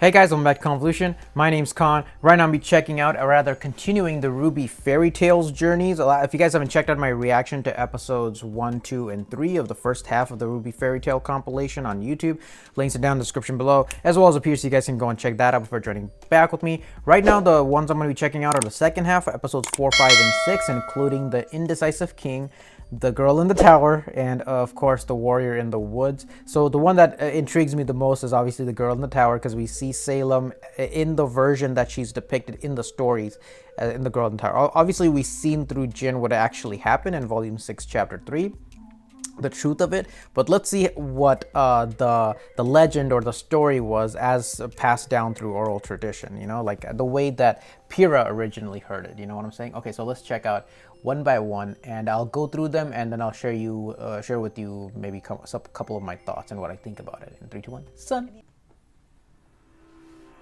Hey guys, welcome back to Khanvolution. My name's Khan. Right now I'm be checking out, or rather continuing the RWBY fairy tales journeys. If you guys haven't checked out my reaction to episodes 1, 2, and 3 of the first half of the RWBY fairy tale compilation on YouTube, links are down in the description below, as well as up here so you guys can go and check that out before joining back with me. Right now the ones I'm going to be checking out are the second half, episodes 4, 5, and 6, including the Indecisive King, the girl in the tower, and of course the warrior in the woods. So the one that intrigues me the most is obviously the girl in the tower, because we see Salem in the version that she's depicted in the stories in the girl in the tower. Obviously we've seen through Jin what actually happened in volume 6 chapter 3, the truth of it, but let's see what the legend or the story was as passed down through oral tradition, you know, like the way that Pyrrha originally heard it, you know what I'm saying? Okay, so let's check out one by one, and I'll go through them, and then I'll share with you maybe a couple of my thoughts and what I think about it. In 3, 2, 1, Sun.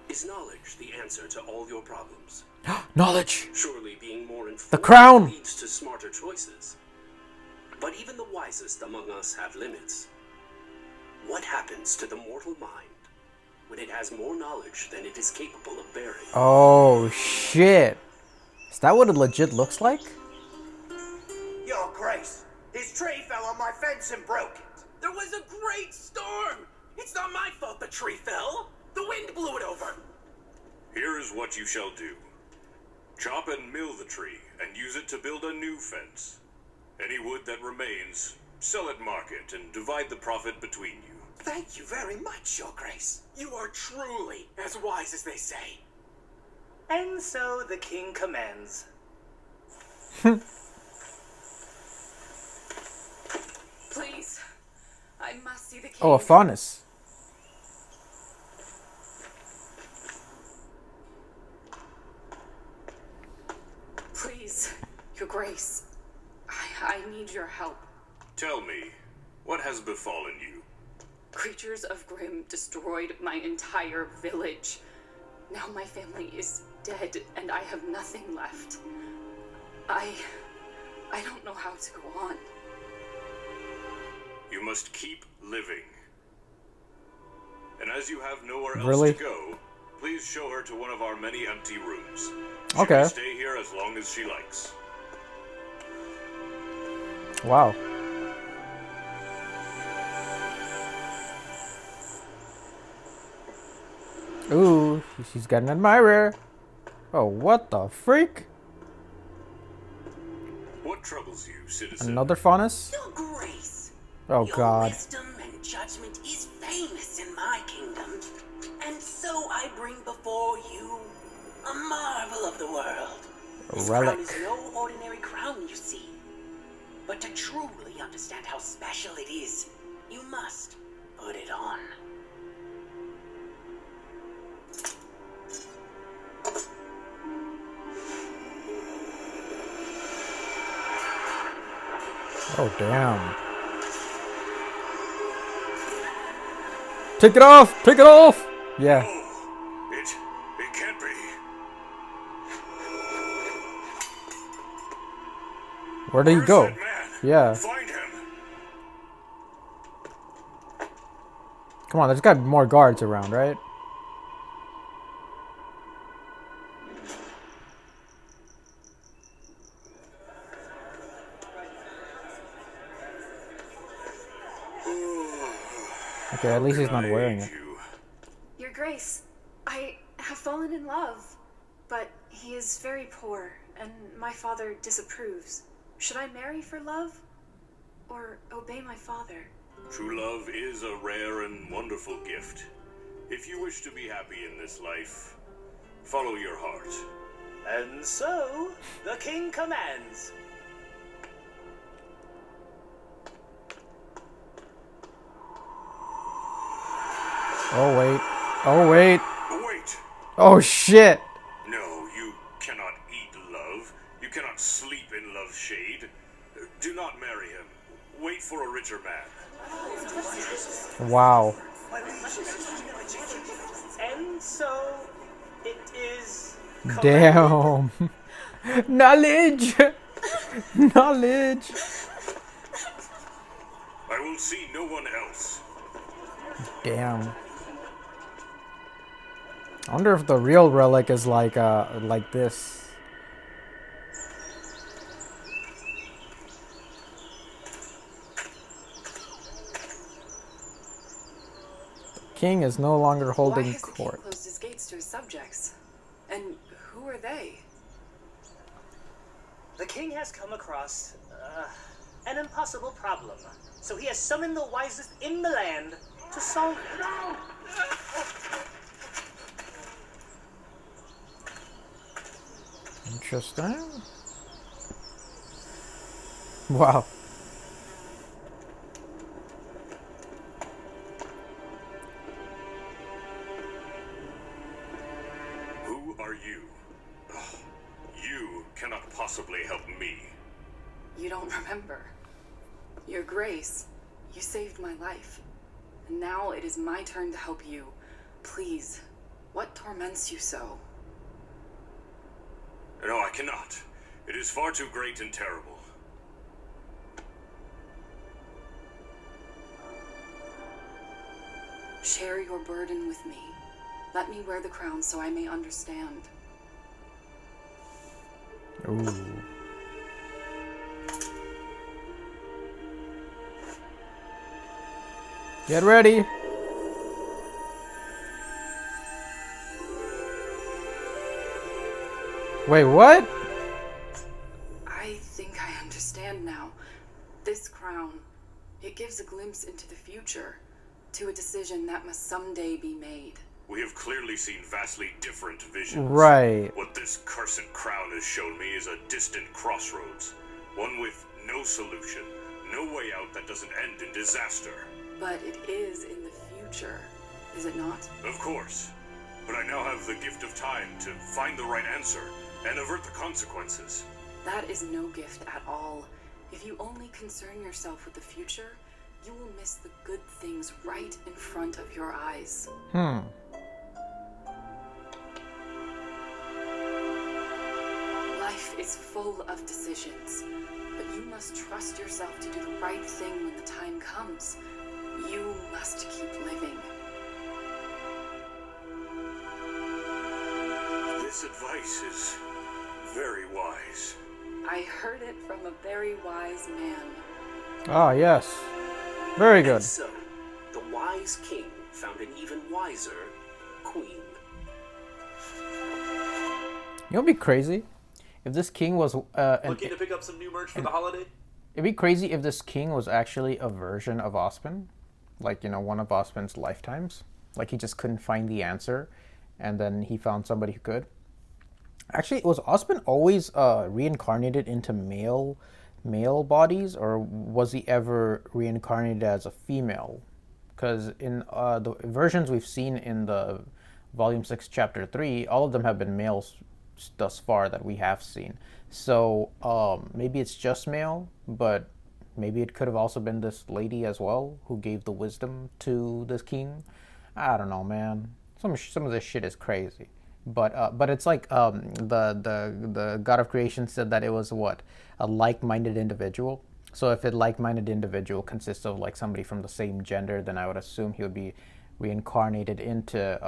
Is knowledge the answer to all your problems? Knowledge! Surely being more informed The crown leads to smarter choices. But even the wisest among us have limits. What happens to the mortal mind when it has more knowledge than it is capable of bearing? Oh shit! Is that what it legit looks like? Your Grace, his tree fell on my fence and broke it. There was a great storm! It's not my fault the tree fell! The wind blew it over! Here is what you shall do. Chop and mill the tree, and use it to build a new fence. Any wood that remains, sell at market, and divide the profit between you. Thank you very much, Your Grace. You are truly as wise as they say. And so the king commands. Please, I must see the king. Oh, a faunus. Please, Your Grace, I need your help. Tell me, what has befallen you? Creatures of Grimm destroyed my entire village. Now my family is dead, and I have nothing left. I don't know how to go on. You must keep living. And as you have nowhere else Really? to go, please show her to one of our many empty rooms. She Okay. may stay here as long as she likes. Wow. Ooh, she's got an admirer. Oh, what the freak? What troubles you, citizen? Another faunus? Your Grace. Oh Your god. wisdom and judgment is famous in my kingdom. And so I bring before you a marvel of the world. This relic. crown is no ordinary crown, you see. But to truly understand how special it is, you must put it on. Oh damn. Take it off! Take it off! Yeah. Oh, it can't be. Where did he Where's go? that man? Yeah. Find him. Come on, there's got more guards around, right? Okay, at least he's not wearing it. Your Grace, I have fallen in love, but he is very poor, and my father disapproves. Should I marry for love, or obey my father? True love is a rare and wonderful gift. If you wish to be happy in this life, follow your heart. And so the king commands. Oh wait. Oh wait. Wait! Oh shit. No, you cannot eat love. You cannot sleep in love's shade. Do not marry him. Wait for a richer man. Wow. And so it is. Damn. Knowledge. Knowledge. I will see no one else. Damn. I wonder if the real relic is like this. King is no longer Why holding has the king court. closed his gates to his subjects? And who are they? The king has come across an impossible problem, so he has summoned the wisest in the land to solve it. Interesting. Wow. Who are you? You cannot possibly help me. You don't remember. Your Grace, you saved my life. And now it is my turn to help you. Please, what torments you so? No, I cannot. It is far too great and terrible. Share your burden with me. Let me wear the crown so I may understand. Ooh. Get ready. Wait, what? I think I understand now. This crown, it gives a glimpse into the future, to a decision that must someday be made. We have clearly seen vastly different visions. Right. What this cursed crown has shown me is a distant crossroads. One with no solution, no way out that doesn't end in disaster. But it is in the future, is it not? Of course. But I now have the gift of time to find the right answer and avert the consequences. That is no gift at all. If you only concern yourself with the future, you will miss the good things right in front of your eyes. Life is full of decisions, but you must trust yourself to do the right thing when the time comes. You must keep living. This advice is very wise. I heard it from a very wise man. Ah, yes. Very good. And so, the wise king found an even wiser queen. You know, it'd be crazy if this king was Looking to pick up some new merch for the holiday? It'd be crazy if this king was actually a version of Ozpin, like, you know, one of Ozpin's lifetimes. Like, he just couldn't find the answer, and then he found somebody who could. Actually, was Ozpin always reincarnated into male bodies, or was he ever reincarnated as a female? Because in the versions we've seen in the Volume 6, Chapter 3, all of them have been males thus far that we have seen. So maybe it's just male, but maybe it could have also been this lady as well who gave the wisdom to this king. I don't know, man. Some of this shit is crazy. But it's like the God of Creation said that it was what? A like-minded individual. So if a like-minded individual consists of like somebody from the same gender, then I would assume he would be reincarnated into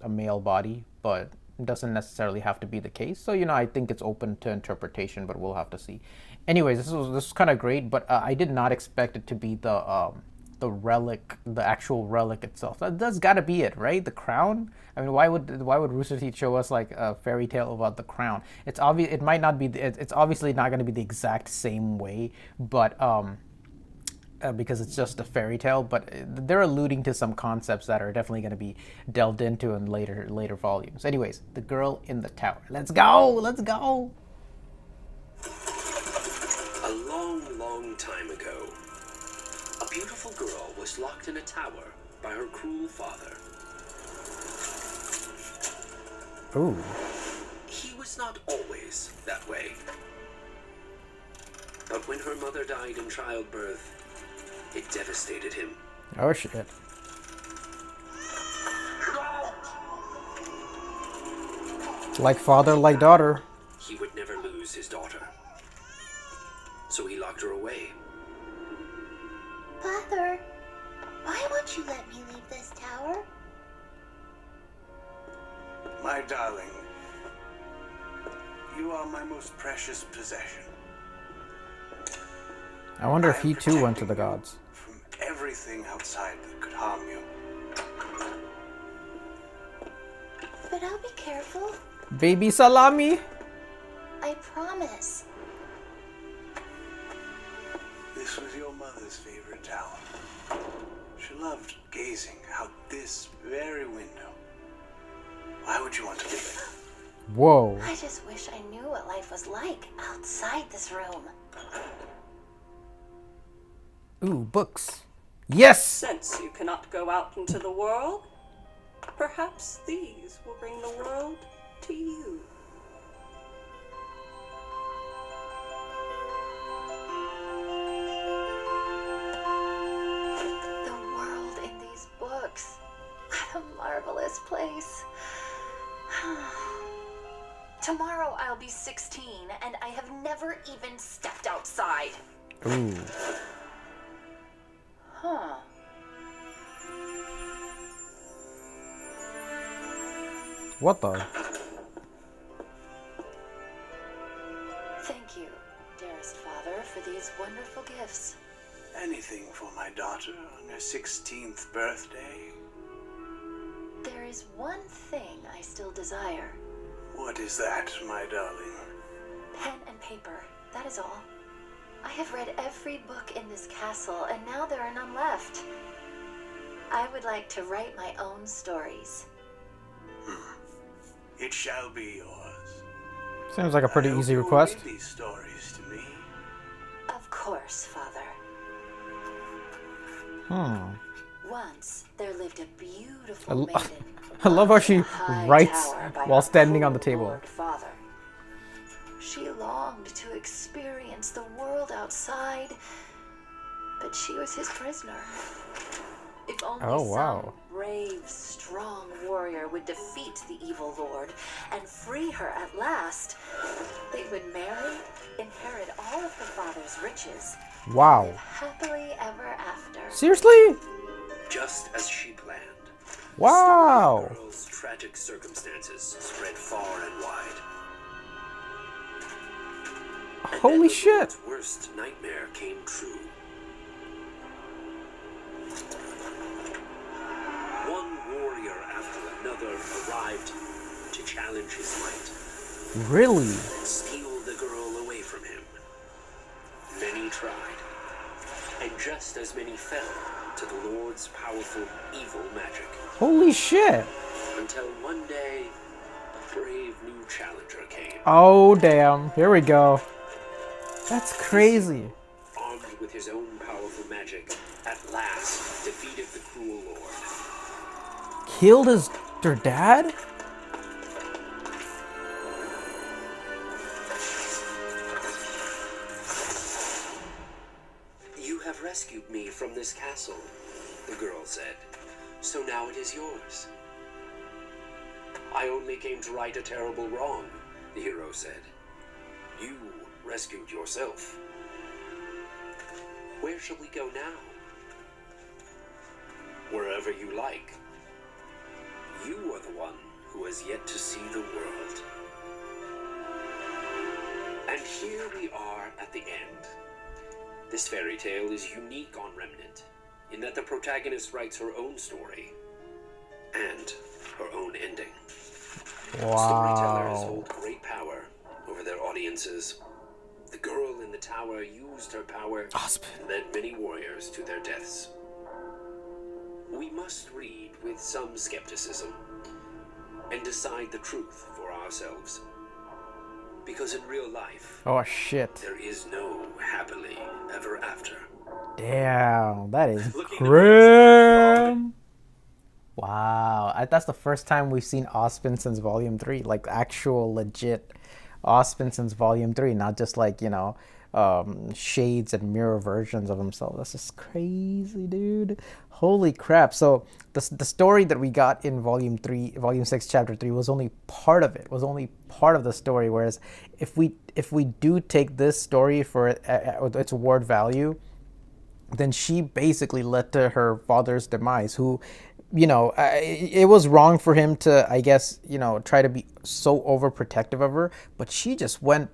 a male body, but it doesn't necessarily have to be the case. So, you know, I think it's open to interpretation, but we'll have to see. Anyways, this was kind of great, but I did not expect it to be the relic, the actual relic itself. That's got to be it, right? The crown. I mean, why would Rooster Teeth show us like a fairy tale about the crown? It's obvious. It might not be. It's obviously not going to be the exact same way, but because it's just a fairy tale. But they're alluding to some concepts that are definitely going to be delved into in later volumes. Anyways, the girl in the tower. Let's go. Let's go. A long, long time ago, a beautiful girl was locked in a tower by her cruel father. Ooh. He was not always that way. But when her mother died in childbirth, it devastated him. Oh shit. Like father, like daughter. He would never lose his daughter. So he locked her away. Father, why won't you let me leave this tower? My darling, you are my most precious possession. I wonder if I am he too went to the protecting you gods. from everything outside that could harm you. But I'll be careful. Baby Salami. I promise. This was your mother's favorite tower. She loved gazing out this very window. Why would you want to leave it? Whoa. I just wish I knew what life was like outside this room. Ooh, books. Yes! Since you cannot go out into the world, perhaps these will bring the world to you. The world in these books. What a marvelous place. Tomorrow I'll be 16, and I have never even stepped outside. Ooh. Huh. What the? Thank you, dearest father, for these wonderful gifts. Anything for my daughter on her 16th birthday? There is one thing I still desire. What is that, my darling? Pen and paper, that is all. I have read every book in this castle, and now there are none left. I would like to write my own stories. It shall be yours. Seems like a pretty I hope easy you will request. read these stories to me. Of course, father. Once there lived a beautiful maiden. I love how she in a high writes tower by while her standing on the cruel table. Lord father. She longed to experience the world outside, but she was his prisoner. If only Oh, wow. some brave, strong warrior would defeat the evil lord and free her at last, they would marry, inherit all of her father's riches, Wow. live happily ever after. Seriously? Just as she planned. Wow. The girl's tragic circumstances spread far and wide. And Holy then the shit. Lord's worst nightmare came true. One warrior after another arrived to challenge his might Really? and steal the girl away from him. Many tried, and just as many fell to the Lord's powerful evil magic. Holy shit. Until one day, a brave new challenger came, Oh, damn. Here we go. That's crazy. armed with his own powerful magic, at last defeated the cruel lord. Killed their dad? You have rescued me from this castle, the girl said, so now it is yours. I only came to right a terrible wrong, the hero said. You rescued yourself. Where shall we go now? Wherever you like. You are the one who has yet to see the world. And here we are at the end. This fairy tale is unique on Remnant, in that the protagonist writes her own story and her own ending. Storytellers Wow. hold great power over their audiences. The girl in the tower used her power Ozpin. and led many warriors to their deaths. We must read with some skepticism and decide the truth for ourselves. Because in real life, Oh, shit. there is no happily ever after. Damn. That is Looking to grim. Wow. That's the first time we've seen Ozpin since Volume 3. Like, actual legit Ozpin since Volume 3. Not just like, you know, shades and mirror versions of himself. That's just crazy, dude. Holy crap. So the story that we got in Volume 6, Chapter 3 was only part of it. Was only part of the story. Whereas if we do take this story for its word value, then she basically led to her father's demise, who you know, it was wrong for him to, I guess, you know, try to be so overprotective of her. But she just went,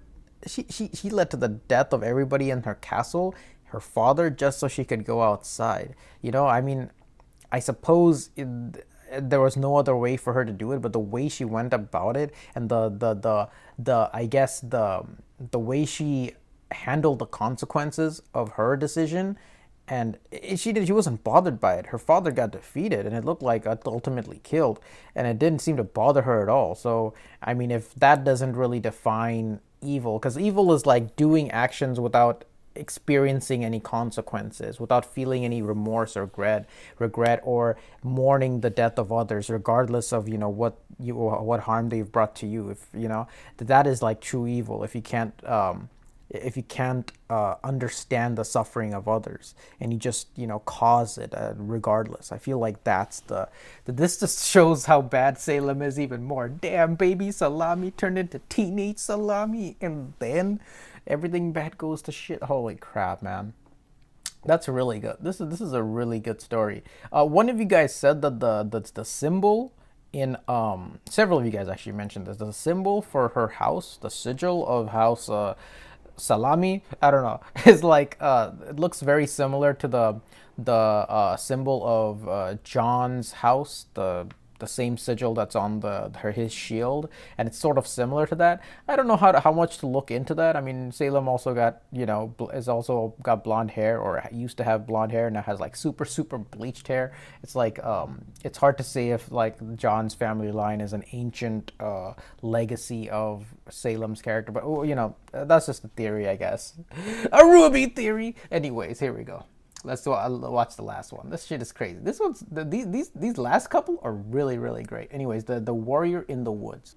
she led to the death of everybody in her castle, her father, just so she could go outside. You know, I mean, I suppose there was no other way for her to do it, but the way she went about it, and the I guess the way she handled the consequences of her decision, and she wasn't bothered by it. Her father got defeated, and it looked like ultimately killed, and it didn't seem to bother her at all. So I mean, if that doesn't really define evil, because evil is like doing actions without experiencing any consequences, without feeling any remorse or regret, or mourning the death of others, regardless of, you know, what harm they've brought to you. If you know that is like true evil, if you can't understand the suffering of others, and you just, you know, cause it regardless. I feel like this just shows how bad Salem is even more. Damn, baby Salami turned into teenage Salami, and then everything bad goes to shit. Holy crap, man. That's really good. This is a really good story. One of you guys said that the symbol in several of you guys actually mentioned this. The symbol for her house, the sigil of House Salami, I don't know, is like it looks very similar to the symbol of John's house, the same sigil that's on his shield, and it's sort of similar to that. I don't know how much to look into that. I mean, Salem also got, you know, is also got blonde hair, or used to have blonde hair, now has like super bleached hair. It's like it's hard to say if like John's family line is an ancient legacy of Salem's character, but you know, that's just a theory, I guess. A RWBY theory. Anyways, here we go. Let's watch the last one. This shit is crazy. This one's these last couple are really great. Anyways, the warrior in the woods.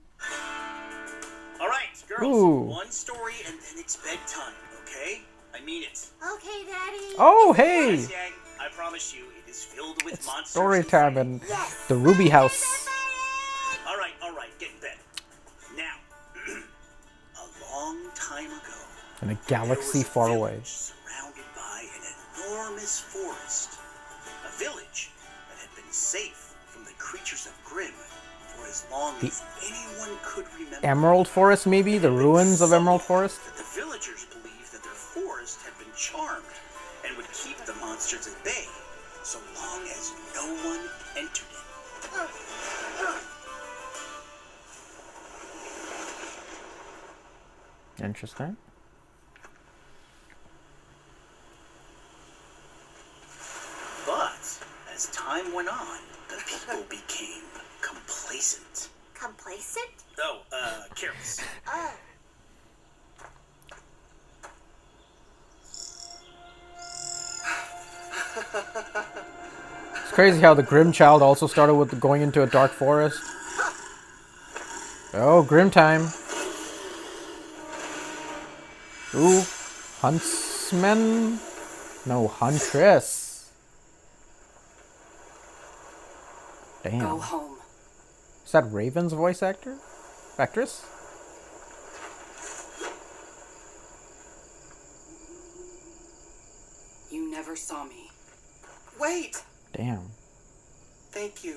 All right, girls. Ooh. One story and then it's bedtime. Okay? I mean it. Okay, Daddy. Oh, hey! Yes, Yang, I promise you, it is filled with monsters. Story time in the RWBY house. All right, get in bed. Now, a long time ago, In a galaxy far away. Surrounded by an enormous forest. A village that had been safe from the creatures of Grimm for as long as anyone could remember. Emerald Forest, maybe? The ruins of Emerald Forest? The villagers believed that their forest had been charmed and would keep the monsters at bay so long as no one entered it. Interesting. But as time went on, the people became complacent. Complacent? Oh, careless. Oh. It's crazy how the Grimm child also started with going into a dark forest. Oh, Grimm time. Ooh, huntsman? No, huntress. Damn. Go home. Is that Raven's voice actress? You never saw me. Wait! Damn. Thank you.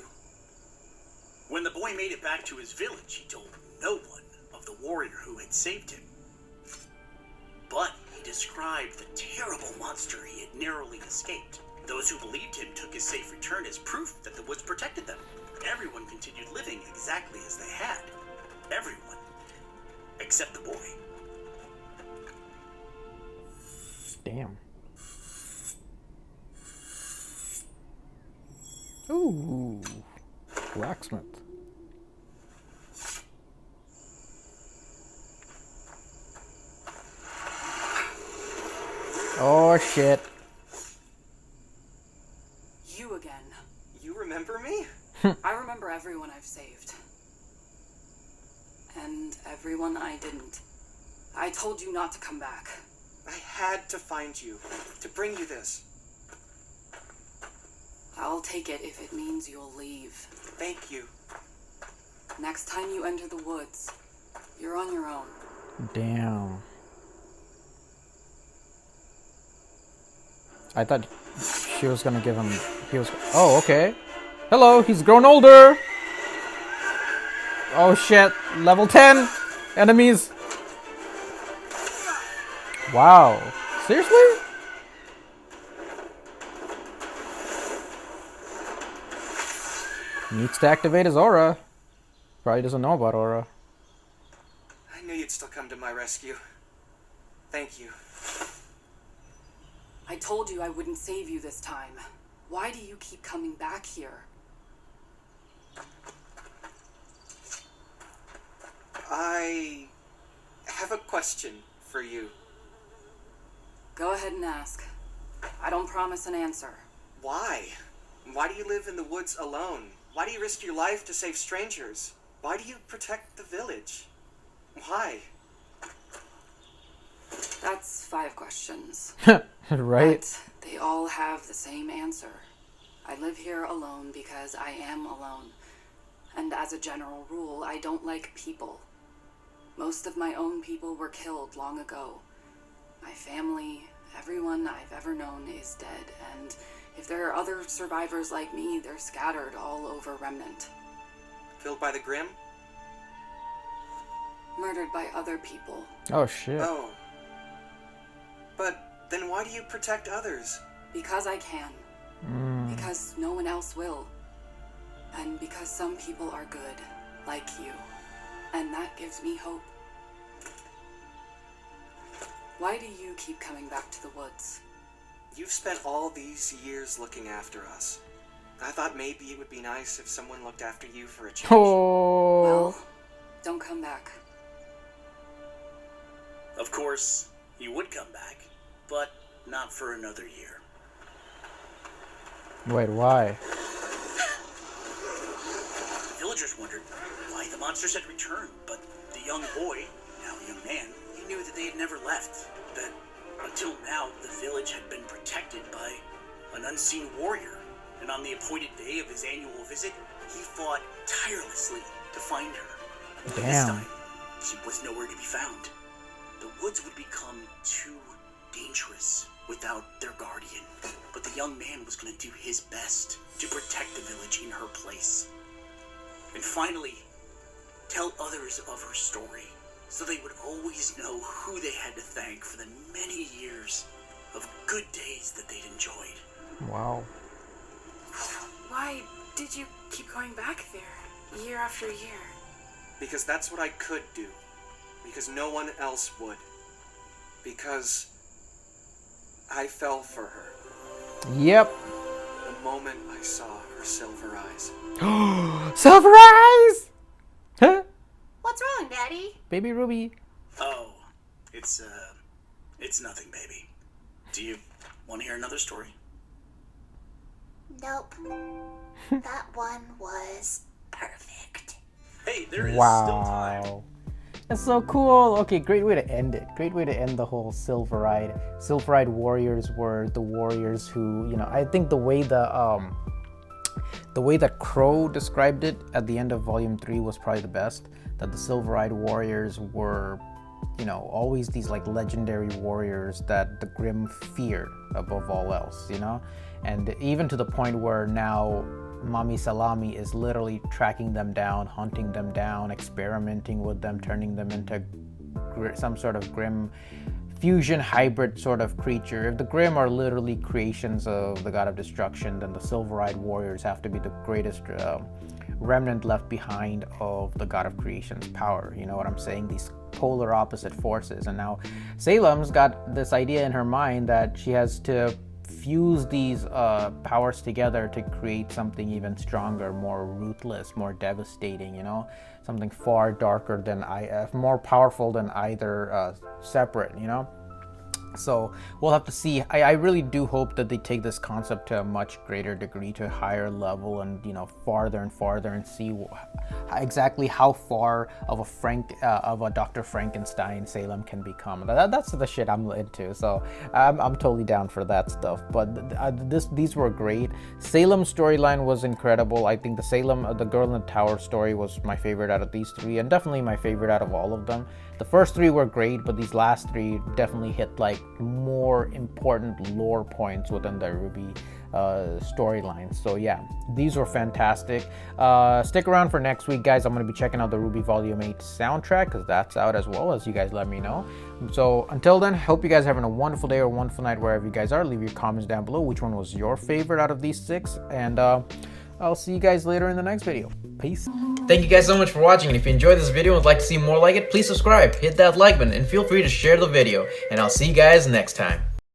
When the boy made it back to his village, he told no one of the warrior who had saved him. But he described the terrible monster he had narrowly escaped. Those who believed him took his safe return as proof that the woods protected them. Everyone continued living exactly as they had. Everyone. Except the boy. Damn. Ooh. Blacksmith. Oh shit. You again. You remember me? I remember everyone I've saved. And everyone I didn't. I told you not to come back. I had to find you, to bring you this. I'll take it if it means you'll leave. Thank you. Next time you enter the woods, you're on your own. Damn. I thought she was gonna give him. Oh, okay. Hello, he's grown older. Oh shit, level 10 enemies. Wow, seriously? Needs to activate his aura. Probably doesn't know about aura. I knew you'd still come to my rescue. Thank you. I told you I wouldn't save you this time. Why do you keep coming back here? I have a question for you. Go ahead and ask. I don't promise an answer. Why? Why do you live in the woods alone? Why do you risk your life to save strangers? Why do you protect the village? Why? That's 5 questions. Right? But they all have the same answer. I live here alone because I am alone. And as a general rule, I don't like people. Most of my own people were killed long ago. My family, everyone I've ever known is dead, and if there are other survivors like me, they're scattered all over Remnant. Killed by the Grimm? Murdered by other people. Oh shit. Oh. But then why do you protect others? Because I can. Because no one else will. And because some people are good, like you. And that gives me hope. Why do you keep coming back to the woods? You've spent all these years looking after us. I thought maybe it would be nice if someone looked after you for a change. Oh. Well, don't come back. Of course, he would come back, but not for another year. Wait, why? The villagers wondered why the monsters had returned, but the young boy, now a young man, he knew that they had never left. That until now, the village had been protected by an unseen warrior. And on the appointed day of his annual visit, he fought tirelessly to find her. This Damn. time, she was nowhere to be found. The woods would become too dangerous without their guardian. But the young man was going to do his best to protect the village in her place. And finally, tell others of her story, so they would always know who they had to thank for the many years of good days that they'd enjoyed. Wow. Why did you keep going back there, year after year? Because that's what I could do. Because no one else would. Because I fell for her. Yep. The moment I saw her silver eyes. Silver eyes! Huh? What's wrong, Daddy? Baby Ruby. Oh, it's nothing, baby. Do you want to hear another story? Nope. That one was perfect. Hey, there is still time. Wow. That's so cool. Okay, great way to end it. Great way to end the whole Silver-Eyed. Silver-Eyed warriors were the warriors who, you know, I think the way that Crow described it at the end of Volume 3 was probably the best. That the Silver-Eyed warriors were, you know, always these like legendary warriors that the Grimm feared above all else, you know? And even to the point where now Mommy Salami is literally tracking them down, hunting them down, experimenting with them, turning them into some sort of Grimm fusion hybrid sort of creature. If the Grimm are literally creations of the god of destruction, then the Silver-Eyed warriors have to be the greatest remnant left behind of the god of creation's power. You know what I'm saying? These polar opposite forces. And now Salem's got this idea in her mind that she has to fuse these powers together to create something even stronger, more ruthless, more devastating, you know, something far darker than more powerful than either separate, you know. So we'll have to see. I really do hope that they take this concept to a much greater degree, to a higher level, and, you know, farther and farther, and see exactly how far of a Dr. Frankenstein Salem can become. That's the shit I'm into. So I'm totally down for that stuff. But these were great. Salem's storyline was incredible. I think the Girl in the Tower story was my favorite out of these 3, and definitely my favorite out of all of them. The first 3 were great, but these last 3 definitely hit like more important lore points within the RWBY storyline. So yeah, these were fantastic. Stick around for next week, guys. I'm going to be checking out the RWBY Volume 8 soundtrack, because that's out as well, as you guys let me know. So until then, hope you guys are having a wonderful day or a wonderful night wherever you guys are. Leave your comments down below. Which one was your favorite out of these 6? And I'll see you guys later in the next video. Peace. Thank you guys so much for watching, and if you enjoyed this video and would like to see more like it, please subscribe, hit that like button, and feel free to share the video. And I'll see you guys next time.